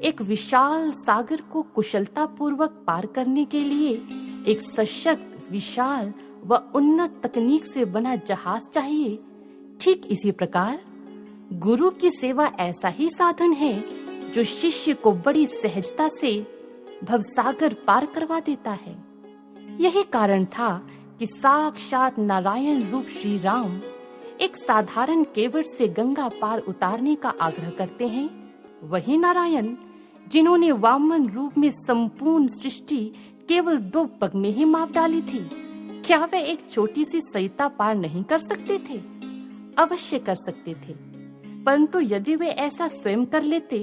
एक विशाल सागर को कुशलता पूर्वक पार करने के लिए एक सशक्त, विशाल व उन्नत तकनीक से बना जहाज चाहिए, ठीक इसी प्रकार गुरु की सेवा ऐसा ही साधन है जो शिष्य को बड़ी सहजता से भवसागर पार करवा देता है। यही कारण था कि साक्षात नारायण रूप श्री राम एक साधारण केवट से गंगा पार उतारने का आग्रह करते हैं। वही नारायण जिन्होंने वामन रूप में संपूर्ण सृष्टि केवल 2 पग में ही माप डाली थी, क्या वे एक छोटी सी सरिता पार नहीं कर सकते थे? अवश्य कर सकते थे, परंतु यदि वे ऐसा स्वयं कर लेते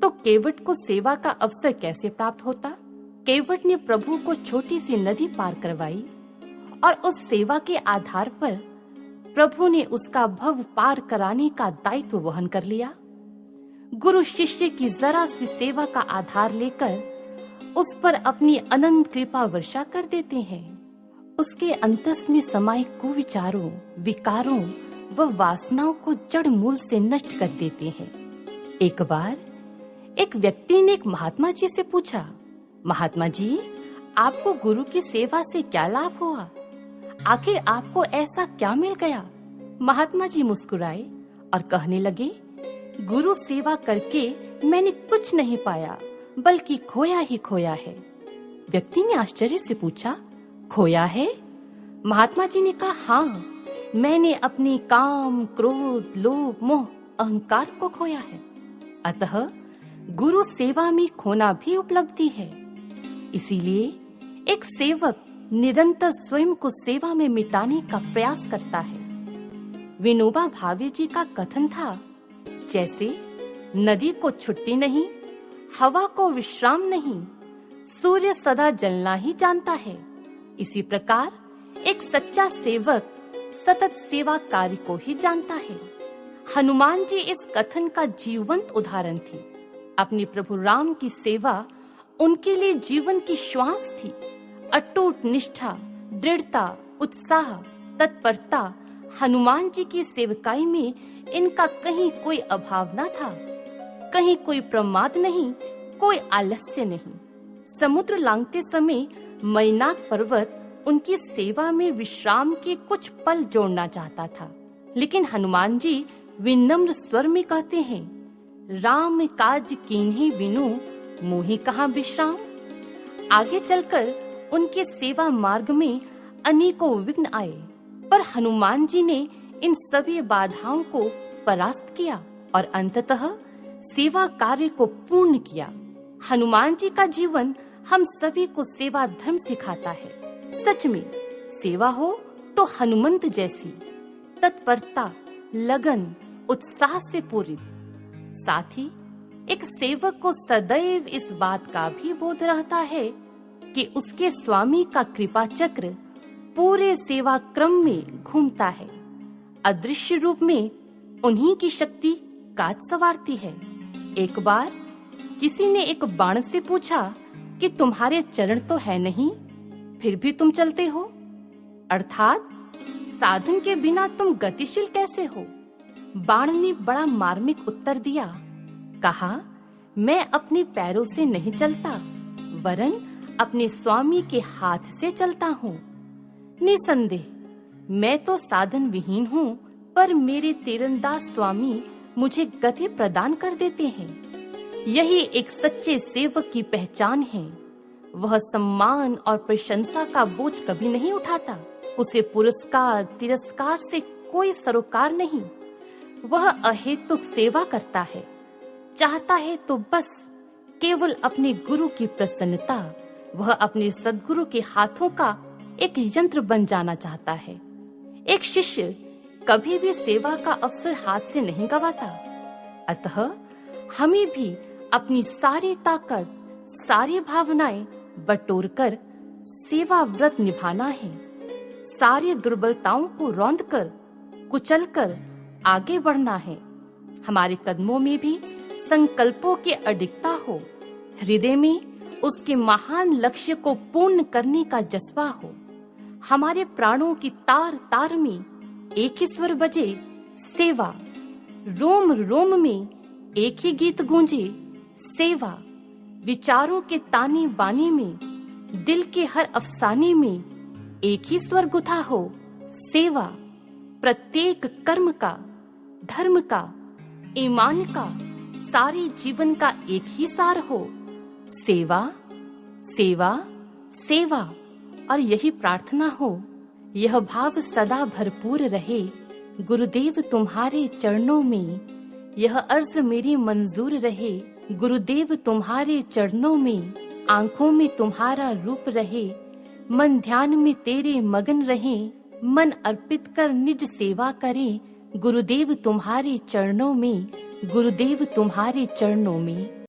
तो केवट को सेवा का अवसर कैसे प्राप्त होता? केवट ने प्रभु को छोटी सी नदी पार करवाई और उस सेवा के आधार पर प्रभु ने उसका भव पार कराने का दायित्व वहन कर लिया। गुरु शिष्य की जरा सी सेवा का आधार लेकर उस पर अपनी अनंत कृपा वर्षा कर देते हैं। उसके अंतस में समाये कुविचारों, विकारों व वासनाओं को जड़ मूल से नष्ट कर देते हैं। एक बार एक व्यक्ति ने एक महात्मा जी से पूछा, महात्मा जी, आपको गुरु की सेवा से क्या लाभ हुआ? आखिर आपको ऐसा क्या मिल गया? महात्मा जी मुस्कुराए और कहने लगे, गुरु सेवा करके मैंने कुछ नहीं पाया, बल्कि खोया ही खोया है। व्यक्ति ने आश्चर्य से पूछा, खोया है? महात्मा जी ने कहा, हाँ, मैंने अपनी काम, क्रोध, लोभ, मोह, अहंकार को खोया है। अतः गुरु सेवा में खोना भी उपलब्धि है। इसीलिए एक सेवक निरंतर स्वयं को सेवा में मिटाने का प्रयास करता है। विनोबा भावे जी का कथन था, जैसे नदी को छुट्टी नहीं, हवा को विश्राम नहीं, सूर्य सदा जलना ही जानता है, इसी प्रकार एक सच्चा सेवक सतत सेवा कार्य को ही जानता है। हनुमान जी इस कथन का जीवंत उदाहरण थे। अपने प्रभु राम की सेवा उनके लिए जीवन की श्वास थी। अटूट निष्ठा, दृढ़ता, उत्साह, तत्परता, हनुमान जी की सेवकाई में इनका कहीं कोई अभाव न था। कहीं कोई प्रमाद नहीं, कोई आलस्य नहीं। समुद्र लांघते समय मैनाक पर्वत उनकी सेवा में विश्राम के कुछ पल जोड़ना चाहता था, लेकिन हनुमान जी विनम्र स्वर में कहते हैं, राम काज कीन्ही बिनु मोहि कहाँ विश्राम। आगे चलकर उनके सेवा मार्ग में अनेकों विघ्न आए, पर हनुमान जी ने इन सभी बाधाओं को परास्त किया और अंततः सेवा कार्य को पूर्ण किया। हनुमान जी का जीवन हम सभी को सेवा धर्म सिखाता है। सच में सेवा हो तो हनुमंत जैसी तत्परता, लगन, उत्साह से पूरित। साथ ही एक सेवक को सदैव इस बात का भी बोध रहता है कि उसके स्वामी का कृपा चक्र पूरे सेवा क्रम में घूमता है। अदृश्य रूप में उन्हीं की शक्ति काज संवारती है। एक बार किसी ने एक बाण से पूछा कि तुम्हारे चरण तो है नहीं, फिर भी तुम चलते हो, अर्थात साधन के बिना तुम गतिशील कैसे हो? बाण ने बड़ा मार्मिक उत्तर दिया, कहा, मैं अपने पैरों से नहीं चलता, वरन अपने स्वामी के हाथ से चलता हूँ। निसंदेह मैं तो साधन विहीन हूँ, पर मेरे तीरंदाज स्वामी मुझे गति प्रदान कर देते हैं। यही एक सच्चे सेवक की पहचान है। वह सम्मान और प्रशंसा का बोझ कभी नहीं उठाता। उसे पुरस्कार तिरस्कार से कोई सरोकार नहीं। वह अहेतुक सेवा करता है। चाहता है तो बस केवल अपने गुरु की प्रसन्नता। वह अपने सद्गुरु के हाथों का एक यंत्र बन जाना चाहता है। एक शिष्य कभी भी सेवा का अवसर हाथ से नहीं गंवाता। अतः हमें भी अपनी सारी ताकत, सारी भावनाएं बटोरकर सेवा व्रत निभाना है। सारी दुर्बलताओं को रौंदकर, कुचलकर आगे बढ़ना है। हमारे कदमों में भी संकल्पों की अडिगता हो, हृदय में उसके महान लक्ष्य को पूर्ण करने का जज्बा हो। हमारे प्राणों की तार तार में एक ही स्वर बजे, सेवा। रोम रोम में एक ही गीत गूंजे, सेवा विचारों के ताने बाने में, दिल के हर अफसाने में एक ही स्वर गुथा हो। सेवा प्रत्येक कर्म का, धर्म का, ईमान का, सारे जीवन का एक ही सार हो। सेवा सेवा सेवा, और यही प्रार्थना हो, यह भाव सदा भरपूर रहे गुरुदेव तुम्हारे चरणों में। यह अर्ज मेरी मंजूर रहे गुरुदेव तुम्हारे चरणों में। आंखों में तुम्हारा रूप रहे, मन ध्यान में तेरे मगन रहे। मन अर्पित कर निज सेवा करें गुरुदेव तुम्हारे चरणों में, गुरुदेव तुम्हारे चरणों में।